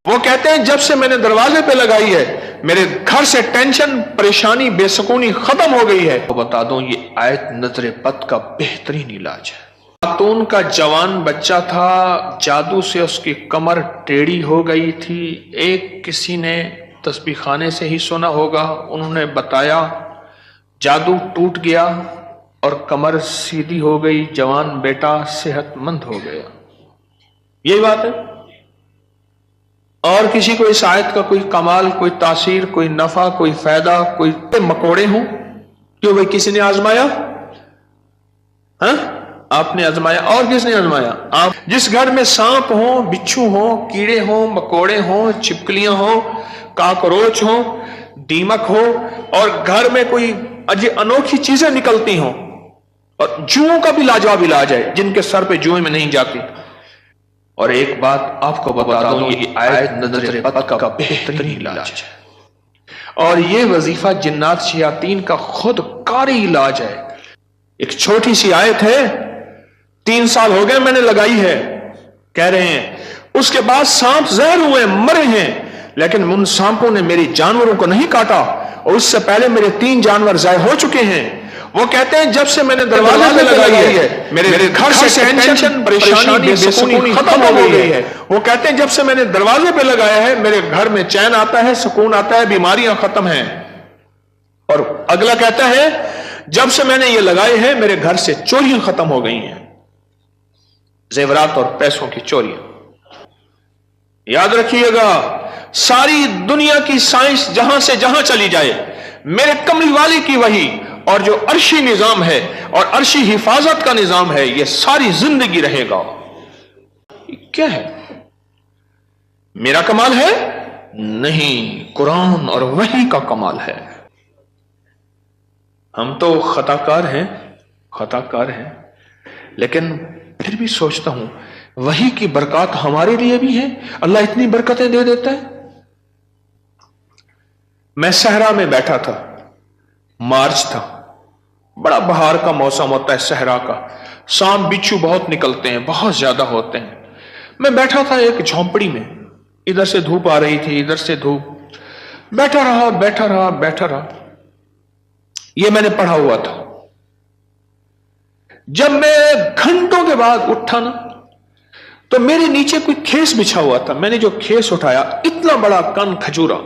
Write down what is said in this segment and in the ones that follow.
وہ کہتے ہیں جب سے میں نے دروازے پہ لگائی ہے میرے گھر سے ٹینشن، پریشانی، بے سکونی ختم ہو گئی ہے۔ بتا دوں یہ آیت نظر بد کا بہترین علاج ہے۔ خاتون کا جوان بچہ تھا، جادو سے اس کی کمر ٹیڑھی ہو گئی تھی۔ ایک کسی نے تسبیح خانے سے ہی سنا ہوگا، انہوں نے بتایا، جادو ٹوٹ گیا اور کمر سیدھی ہو گئی، جوان بیٹا صحت مند ہو گیا۔ یہی بات ہے۔ اور کسی کو اس آیت کا کوئی کمال، کوئی تاثیر، کوئی نفع، کوئی فائدہ، کوئی مکوڑے ہوں، کیوں بھائی کسی نے آزمایا؟ ہاں آپ نے آزمایا، اور کس نے آزمایا؟ آپ۔ جس گھر میں سانپ ہوں، بچھو ہوں، کیڑے ہوں، مکوڑے ہوں، چھپکلیاں ہوں، کاکروچ ہوں، دیمک ہو، اور گھر میں کوئی انوکھی چیزیں نکلتی ہوں، اور جوؤں کا بھی لاجواب علاج ہے جن کے سر پہ جوئیں میں نہیں جاتی۔ اور ایک بات آپ کو بتا دوں، یہ آیت نظر بد کا بہترین علاج ہے، اور یہ وظیفہ جنات شیاطین کا خود کاری علاج ہے۔ ایک چھوٹی سی آیت ہے، 3 سال ہو گئے میں نے لگائی ہے، کہہ رہے ہیں اس کے بعد سانپ زہر ہوئے، مرے ہیں، لیکن ان سانپوں نے میری جانوروں کو نہیں کاٹا، اور اس سے پہلے میرے 3 جانور ضائع ہو چکے ہیں۔ وہ کہتے ہیں جب سے میں نے دروازے پہ لگائی ہے میرے گھر سے ٹینشن، پریشانی، بے سکونی ختم ہو گئی ہے۔ وہ کہتے ہیں جب سے میں نے دروازے پہ لگایا ہے میرے گھر میں چین آتا ہے، سکون آتا ہے، بیماریاں ختم ہیں۔ اور اگلا کہتا ہے جب سے میں نے یہ لگائے ہیں میرے گھر سے چوریاں ختم ہو گئی ہیں، زیورات اور پیسوں کی چوریاں۔ یاد رکھیے گا، ساری دنیا کی سائنس جہاں سے جہاں چلی جائے، میرے کملی والی کی وحی اور جو عرشی نظام ہے اور عرشی حفاظت کا نظام ہے، یہ ساری زندگی رہے گا۔ یہ کیا ہے؟ میرا کمال ہے؟ نہیں، قرآن اور وحی کا کمال ہے۔ ہم تو خطا کار ہیں، لیکن پھر بھی سوچتا ہوں وحی کی برکات ہمارے لیے بھی ہے، اللہ اتنی برکتیں دے دیتا ہے۔ میں صحرا میں بیٹھا تھا، مارچ تھا، بڑا بہار کا موسم ہوتا ہے صحرا کا، سانپ بچھو بہت نکلتے ہیں، بہت زیادہ ہوتے ہیں۔ میں بیٹھا تھا ایک جھونپڑی میں، ادھر سے دھوپ آ رہی تھی، ادھر سے دھوپ، بیٹھا رہا۔ یہ میں نے پڑھا ہوا تھا۔ جب میں گھنٹوں کے بعد اٹھا نا، تو میرے نیچے کوئی کھیس بچھا ہوا تھا۔ میں نے جو کھیس اٹھایا، اتنا بڑا کن کھجورا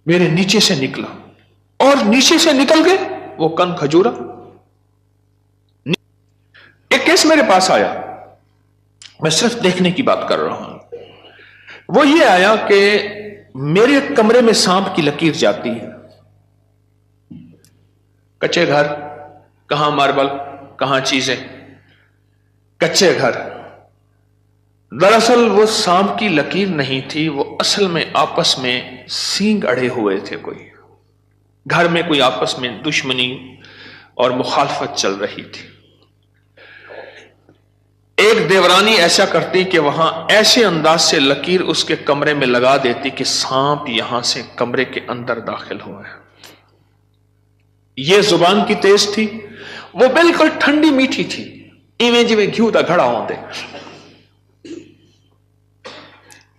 میرے نیچے سے نکلا، اور نیچے سے نکل کے وہ کن کھجورا ایک کیس میرے پاس آیا۔ میں صرف دیکھنے کی بات کر رہا ہوں۔ وہ یہ آیا کہ میرے کمرے میں سانپ کی لکیر جاتی ہے۔ کچے گھر، کہاں ماربل، کہاں چیزیں، کچے گھر۔ دراصل وہ سانپ کی لکیر نہیں تھی، وہ اصل میں آپس میں سینگ اڑے ہوئے تھے۔ کوئی گھر میں کوئی آپس میں دشمنی اور مخالفت چل رہی تھی۔ ایک دیورانی ایسا کرتی کہ وہاں ایسے انداز سے لکیر اس کے کمرے میں لگا دیتی کہ سانپ یہاں سے کمرے کے اندر داخل ہوئے۔ یہ زبان کی تیز تھی، وہ بالکل ٹھنڈی میٹھی تھی، ایویں جی میں گھیو دا گھڑا ہوندے۔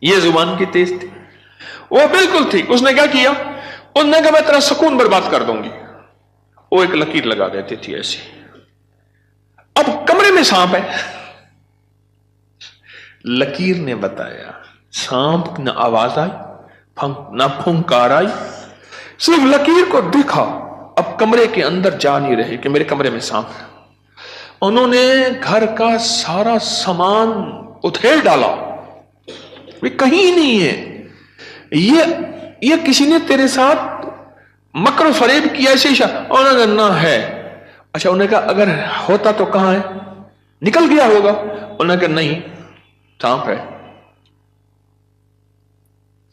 یہ زبان کی تیز تھی، وہ بالکل تھی۔ اس نے کیا کیا؟ اس نے کہا میں تیرا سکون برباد کر دوں گی۔ وہ ایک لکیر لگا دیتی تھی ایسی۔ اب کمرے میں سانپ ہے، لکیر نے بتایا، سانپ نہ آواز آئی نہ پھنکار آئی، صرف لکیر کو دیکھا۔ اب کمرے کے اندر جا نہیں رہے کہ میرے کمرے میں سانپ ہے۔ انہوں نے گھر کا سارا سامان ادھیڑ ڈالا، کہیں نہیں ہے۔ یہ کسی نے تیرے ساتھ مکر و فریب کیا ایسے ہی؟ انہوں نے کہا نہ ہے۔ اچھا، انہوں نے کہا اگر ہوتا تو کہاں ہے؟ نکل گیا ہوگا۔ انہوں نے کہا نہیں، سانپ ہے،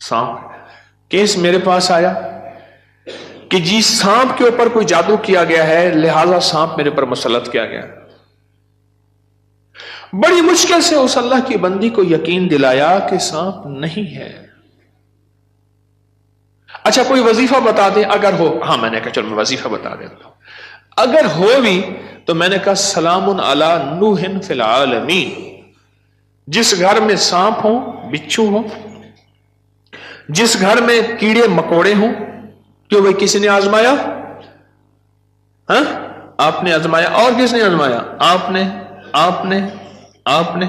سانپ۔ کیس میرے پاس آیا کہ جی سانپ کے اوپر کوئی جادو کیا گیا ہے، لہذا سانپ میرے پر مسلط کیا گیا۔ بڑی مشکل سے اس اللہ کی بندی کو یقین دلایا کہ سانپ نہیں ہے۔ اچھا کوئی وظیفہ بتا دے اگر ہو۔ ہاں، میں نے کہا چلو میں وظیفہ بتا دیتا ہوں۔ اگر ہو بھی تو میں نے کہا سلام علی نوح فی العالمین، जिस घर में सांप हो, बिच्छू हो, जिस घर में कीड़े मकोड़े हो, क्यों भाई किसी ने आजमाया? हाँ, आपने आजमाया। और किसने आजमाया? आपने आपने आपने।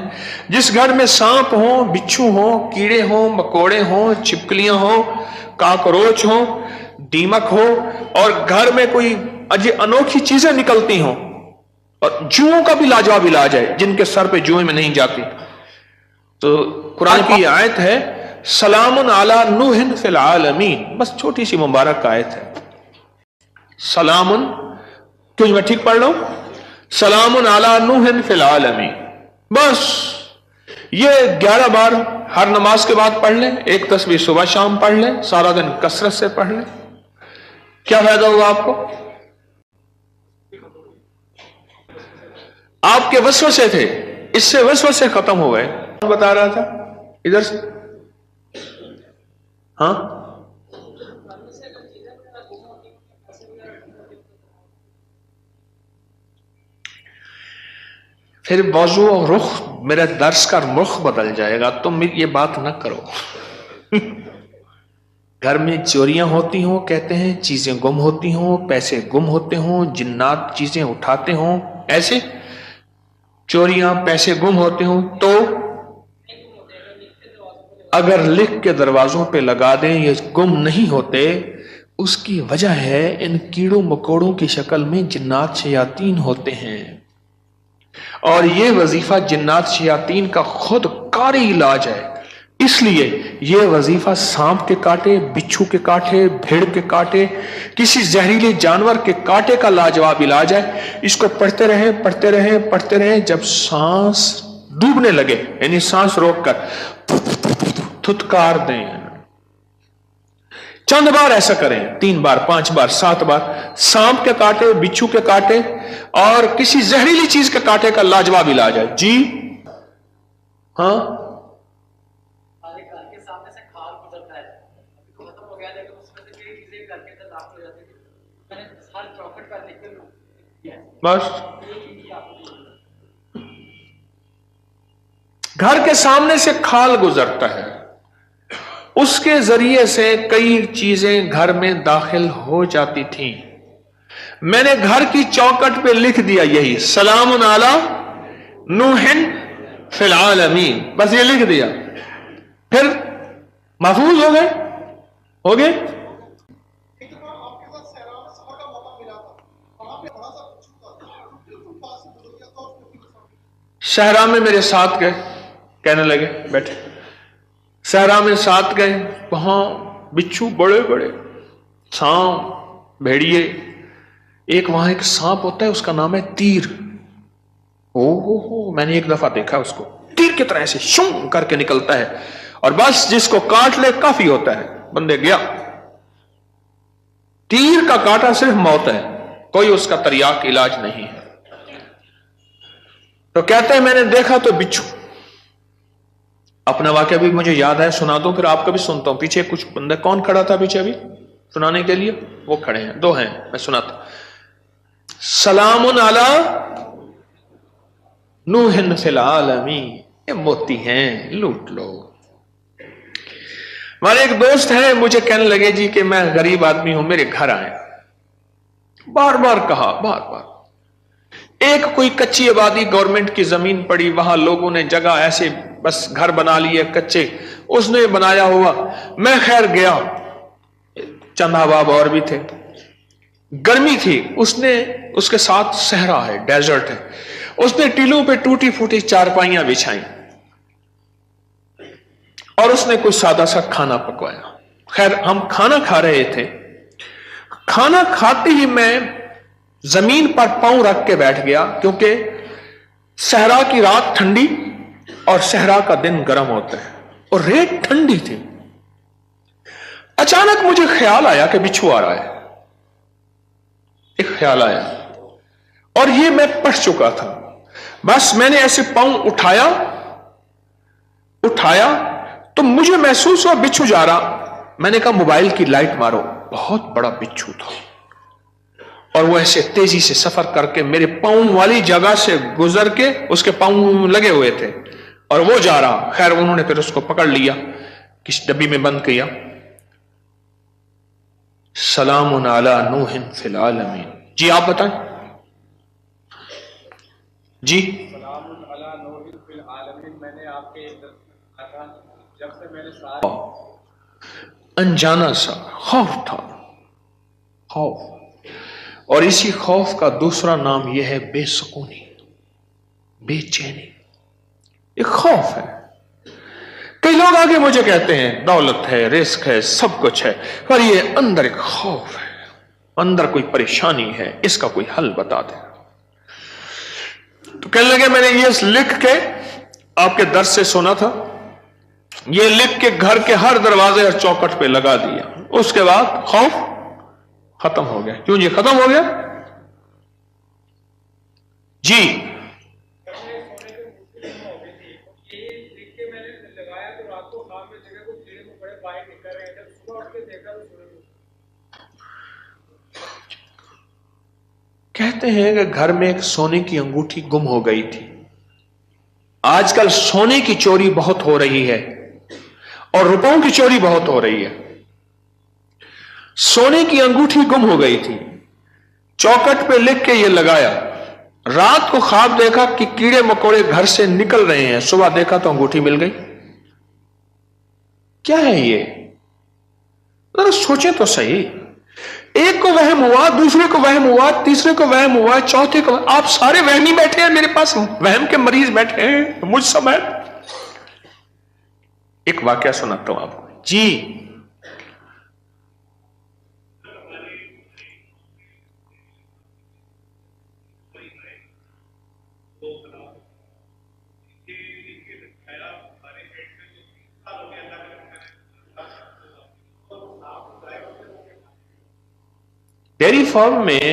जिस घर में सांप हो, बिच्छू हो, कीड़े हो, मकोड़े हो, छिपकलियां हो, काकरोच हो, दीमक हो, और घर में कोई अनोखी चीजें निकलती हो, और जुओं का भी लाजवाब इलाज है, जिनके सर पे जुएं में नहीं जाती। तो कुरान की आयत है, सलामुन अला नूहिन फिल आलमीन, बस छोटी सी मुबारक आयत है। सलामुन, क्यों मैं ठीक पढ़ रहा हूं? सलामुन अला नूहिन फिल आलमीन, बस ये 11 बार हर नमाज के बाद पढ़ लें, एक तस्बीह सुबह शाम पढ़ लें, सारा दिन कसरत से पढ़ लें, क्या फायदा होगा आपको? आपके वसवसे थे, इससे वसवसे खत्म हो गए। बता रहा था इधर से, हाँ, फिर मौजू और रुख, मेरे दर्स का रुख बदल जाएगा। तुम ये बात न करो। घर में चोरियां होती हों, कहते हैं चीजें गुम होती हों, पैसे गुम होते हों, जिन्नात चीजें उठाते हों, ऐसे चोरियां पैसे गुम होते हों, तो अगर लिख के दरवाजों पे लगा दें ये गुम नहीं होते, उसकी वजह है इन कीड़ों मकोड़ों की शक्ल में जिन्नात शयातीन होते हैं, और ये वजीफा जिन्नात शयातीन का खुद कारी इलाज है। इसलिए ये वजीफा सांप के काटे, बिच्छू के काटे, भेड़ के काटे, किसी जहरीले जानवर के काटे का लाजवाब इलाज है। इसको पढ़ते रहें, पढ़ते रहें, पढ़ते रहें, जब सांस डूबने लगे, यानी सांस रोककर थुतकार दें। चंद बार ऐसा करें, 3 बार, 5 बार, 7 बार। सांप के काटे, बिच्छू के काटे और किसी जहरीली चीज के काटे का लाजवाब इलाज है। जी हाँ, बस घर के सामने से खाल गुजरता है, उसके जरिए से कई चीजें घर में दाखिल हो जाती थी। मैंने घर की चौखट पे लिख दिया यही, सलामुन अला नूहिन फिल आलमीन, बस ये लिख दिया, फिर महफूज हो गए, हो गए। सहरा में मेरे साथ गए, कहने लगे बैठे, सहरा में साथ गए, वहां बिच्छू बड़े बड़े, सांप, भेड़िए, एक वहां एक सांप होता है, उसका नाम है तीर। हो, मैंने एक दफा देखा उसको, तीर की तरह ऐसे शूं करके निकलता है, और बस जिसको काट ले काफी होता है, बंदे गया। तीर का काटा सिर्फ मौत है, कोई उसका तरियाक इलाज नहीं है। तो कहते हैं मैंने देखा तो बिच्छू। अपना वाकया भी मुझे याद है, सुना दो, फिर आपका भी सुनता हूं। पीछे कुछ बंदा, कौन खड़ा था पीछे अभी सुनाने के लिए? वो खड़े हैं, 2 हैं, मैं सुनाता। सलामुन अला नूहिन फिल आलमीन, ये मोती हैं, लूट लो। हमारे एक दोस्त हैं, मुझे कहने लगे जी कि मैं गरीब आदमी हूं, मेरे घर आए। बार बार कहा, बार बार। एक कोई कच्ची आबादी, गवर्नमेंट की जमीन पड़ी, वहां लोगों ने जगह ऐसे बस घर बना लिए कच्चे, उसने बनाया हुआ। मैं खैर गया, चंद अहबाब और भी थे, गर्मी थी, उसने, उसके साथ सहरा है, डेजर्ट है, उसने टीलों पे टूटी फूटी चारपाइयां बिछाई, और उसने कोई सादा सा खाना पकवाया। खैर हम खाना खा रहे थे, खाना खाते ही मैं जमीन पर पांव रख के बैठ गया, क्योंकि सहरा की रात ठंडी और सहरा का दिन गर्म होता है, और रेत ठंडी थी। अचानक मुझे ख्याल आया कि बिच्छू आ रहा है, एक ख्याल आया, और ये मैं पढ़ चुका था। बस मैंने ऐसे पांव उठाया तो मुझे महसूस हुआ बिच्छू जा रहा। मैंने कहा मोबाइल की लाइट मारो, बहुत बड़ा बिच्छू था, और वो ऐसे तेजी से सफर करके मेरे पांव वाली जगह से गुजर के, उसके पांव लगे हुए थे, और वो जा रहा। खैर उन्होंने फिर उसको पकड़ लिया, किस डब्बी में बंद किया। सलामुन अला नूहिन फिल आलमीन। जी आप बताएं। जी सलामुन अला नूहिन फिल आलमीन मैंने आपके जब से मैंने अनजाना सा खौफ था, खौफ। और इसी खौफ का दूसरा नाम यह है बेसुकूनी, बेचैनी। एक खौफ है। कई लोग आगे मुझे कहते हैं दौलत है, रिस्क है, सब कुछ है, पर ये अंदर एक खौफ है, अंदर कोई परेशानी है, इसका कोई हल बता दे। तो कहने लगे मैंने ये लिख के आपके दर्स से सुना था, ये लिख के घर के हर दरवाजे और चौखट पे लगा दिया। उसके बाद खौफ खत्म हो गया। क्यों जी खत्म हो गया? जी कहते हैं कि घर में एक सोने की अंगूठी गुम हो गई थी। आजकल सोने की चोरी बहुत हो रही है और रुपयों की चोरी बहुत हो रही है। सोने की अंगूठी गुम हो गई थी, चौखट पे लिख के ये लगाया। रात को ख्वाब देखा कि कीड़े मकोड़े घर से निकल रहे हैं, सुबह देखा तो अंगूठी मिल गई। क्या है ये? जरा सोचें तो सही। एक को वहम हुआ, दूसरे को वहम हुआ, तीसरे को वहम हुआ, चौथे को। आप सारे वहमी बैठे हैं, मेरे पास वहम के मरीज बैठे हैं मुझ समेत। एक वाकया सुनाता हूं आपको। जी डेयरी फार्म में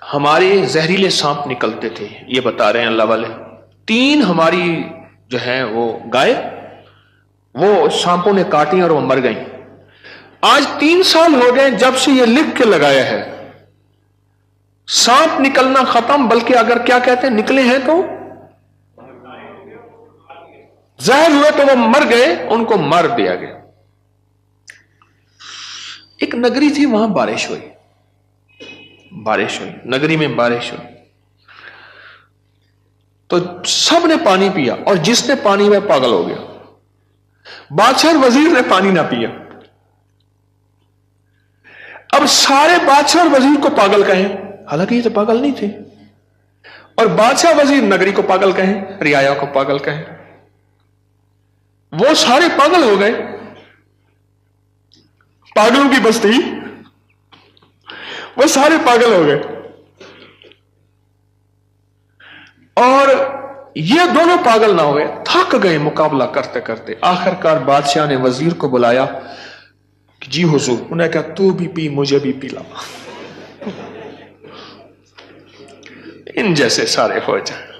हमारे जहरीले सांप निकलते थे, ये बता रहे हैं अल्लाह वाले। 3 हमारी जो है वो गाय, वो सांपों ने काटी और वो मर गई। आज 3 साल हो गए जब से ये लिख के लगाया है। सांप निकलना खत्म, बल्कि अगर क्या कहते हैं निकले हैं तो जहर हुए तो वो मर गए, उनको मार दिया गया। एक नगरी थी, वहां बारिश हुई, नगरी में बारिश हुई तो सबने पानी पिया और जिसने पानी में पागल हो गया। बादशाह और वजीर ने पानी ना पिया। अब सारे बादशाह और वजीर को पागल कहें, हालांकि ये तो पागल नहीं थे, और बादशाह वजीर नगरी को पागल कहें, रियाया को पागल कहें। वो सारे पागल हो गए। पागलों की बस्ती, वो सारे पागल हो गए। और ये दोनों पागल ना हो गए, थक गए मुकाबला करते करते। आखिरकार बादशाह ने वजीर को बुलाया कि जी हुजूर। उन्हें कहा तू भी पी, मुझे भी पिला, इन जैसे सारे हो जाए।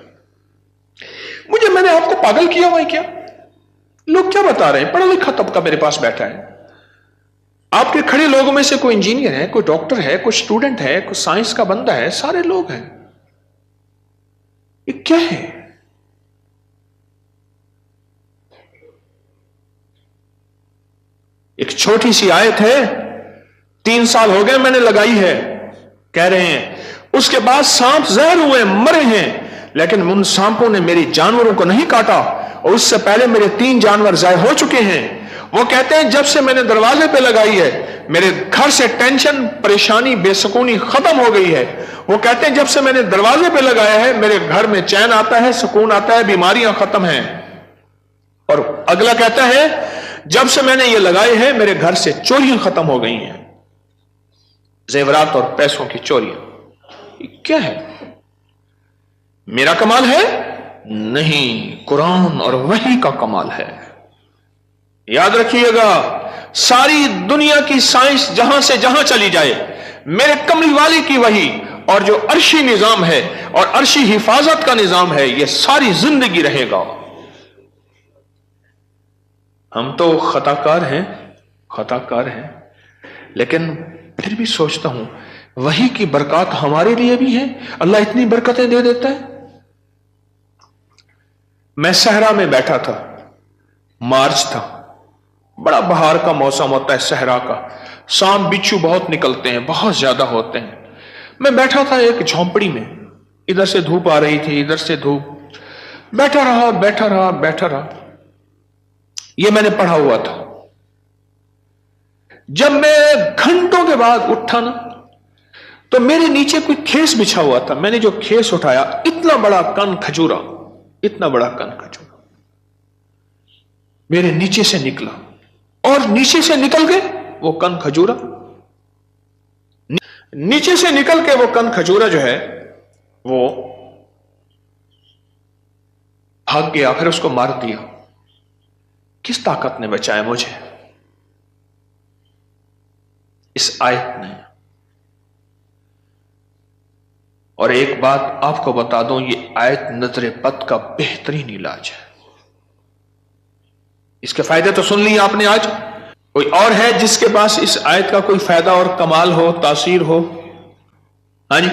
मैंने आपको पागल किया हुआ है क्या? लोग क्या बता रहे हैं? पढ़ा लिखा तबका मेरे पास बैठा है। आपके खड़े लोगों में से कोई इंजीनियर है, कोई डॉक्टर है, कोई स्टूडेंट है, कोई साइंस का बंदा है, सारे लोग हैं। ये क्या है? एक छोटी सी आयत है, 3 साल हो गए मैंने लगाई है, कह रहे हैं। उसके बाद सांप जहर हुए, मरे हैं, लेकिन उन सांपों ने मेरी जानवरों को नहीं काटा, और उससे पहले मेरे 3 जानवर ज़ाय हो चुके हैं। वो कहते हैं जब से मैंने दरवाजे पे लगाई है, मेरे घर से टेंशन, परेशानी, बेसुकूनी खत्म हो गई है। वो कहते हैं जब से मैंने दरवाजे पे लगाया है, मेरे घर में चैन आता है, सुकून आता है, बीमारियां खत्म हैं। और अगला कहता है जब से मैंने ये लगाए हैं, मेरे घर से चोरियां खत्म हो गई हैं, जेवरात और पैसों की चोरियां। क्या है? मेरा कमाल है? नहीं, कुरान और वही का कमाल है। याद रखिएगा, सारी दुनिया की साइंस जहां से जहां चली जाए, मेरे कमली वाली की वही और जो अर्शी निजाम है और अर्शी हिफाजत का निजाम है, यह सारी जिंदगी रहेगा। हम तो खताकार हैं, लेकिन फिर भी सोचता हूं वही की बरकत हमारे लिए भी है। अल्लाह इतनी बरकतें दे देता है। मैं सहरा में बैठा था, मार्च था, बड़ा बहार का मौसम होता है सहरा का, सांप बिच्छू बहुत निकलते हैं, बहुत ज्यादा होते हैं। मैं बैठा था एक झोंपड़ी में, इधर से धूप आ रही थी, इधर से धूप, बैठा रहा बैठा रहा बैठा रहा। ये मैंने पढ़ा हुआ था। जब मैं घंटों के बाद उठा ना, तो मेरे नीचे कोई खेस बिछा हुआ था। मैंने जो खेस उठाया, इतना बड़ा कन खजूरा, इतना बड़ा कन खजूरा मेरे नीचे से निकला, और नीचे से निकल के वो कन खजूरा, नीचे से निकल के वो कन खजूरा जो है वो भाग गया, फिर उसको मार दिया। किस ताकत ने बचाया मुझे? इस आयत ने। और एक बात आपको बता दूं, ये आयत नजर बद का बेहतरीन इलाज है। इसके फायदे तो सुन लिए आपने आज। कोई और है जिसके पास इस आयत का कोई फायदा और कमाल हो, तासीर हो? हाँ जी।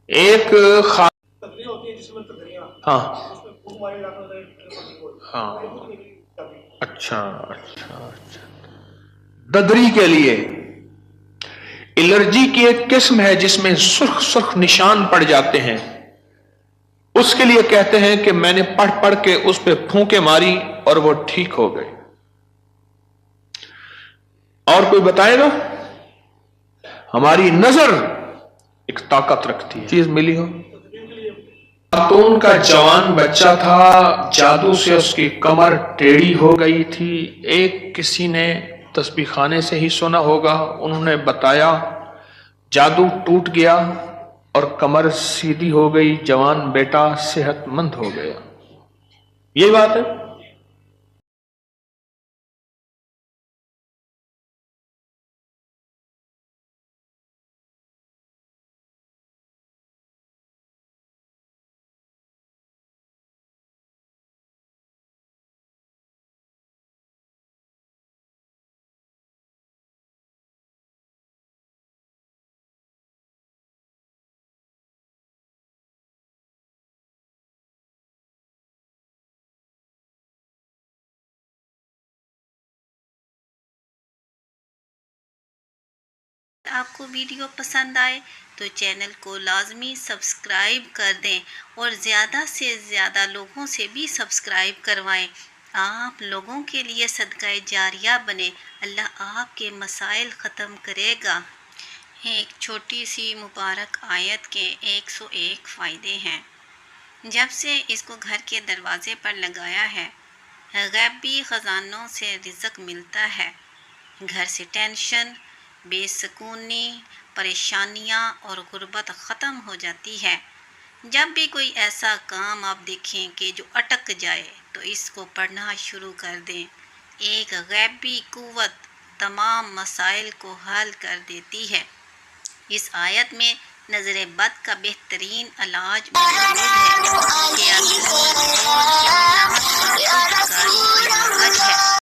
एक होती है जिसमें हाँ हाँ हाँ, अच्छा अच्छा अच्छा। ददरी के लिए एलर्जी की एक किस्म है जिसमें सुर्ख सुर्ख निशान पड़ जाते हैं। उसके लिए कहते हैं कि मैंने पढ़ पढ़ के उस पे फूंके मारी और वो ठीक हो गए। और कोई बताएगा? हमारी नजर एक ताकत रखती है, चीज मिली हो। खातून का जवान बच्चा था, जादू से उसकी कमर टेढ़ी हो गई थी। एक किसी ने तस्बीह खाने से ही सुना होगा, उन्होंने बताया जादू टूट गया और कमर सीधी हो गई, जवान बेटा सेहतमंद हो गया। यही बात है। आपको वीडियो पसंद आए तो चैनल को लाजमी सब्सक्राइब कर दें और ज़्यादा से ज़्यादा लोगों से भी सब्सक्राइब करवाएं। आप लोगों के लिए सदका जारिया बने। अल्लाह आपके मसाइल ख़त्म करेगा। एक छोटी सी मुबारक आयत के 101 फ़ायदे हैं। जब से इसको घर के दरवाज़े पर लगाया है, गैबी ख़जानों से रिज़्क़ मिलता है। घर से टेंशन, बेसुकूनी, परेशानियाँ और गुर्बत ख़त्म हो जाती है। जब भी कोई ऐसा काम आप देखें कि जो अटक जाए, तो इसको पढ़ना शुरू कर दें। एक गैबी कुव्वत तमाम मसाइल को हल कर देती है। इस आयत में नज़र बद का बेहतरीन इलाज मौजूद है कि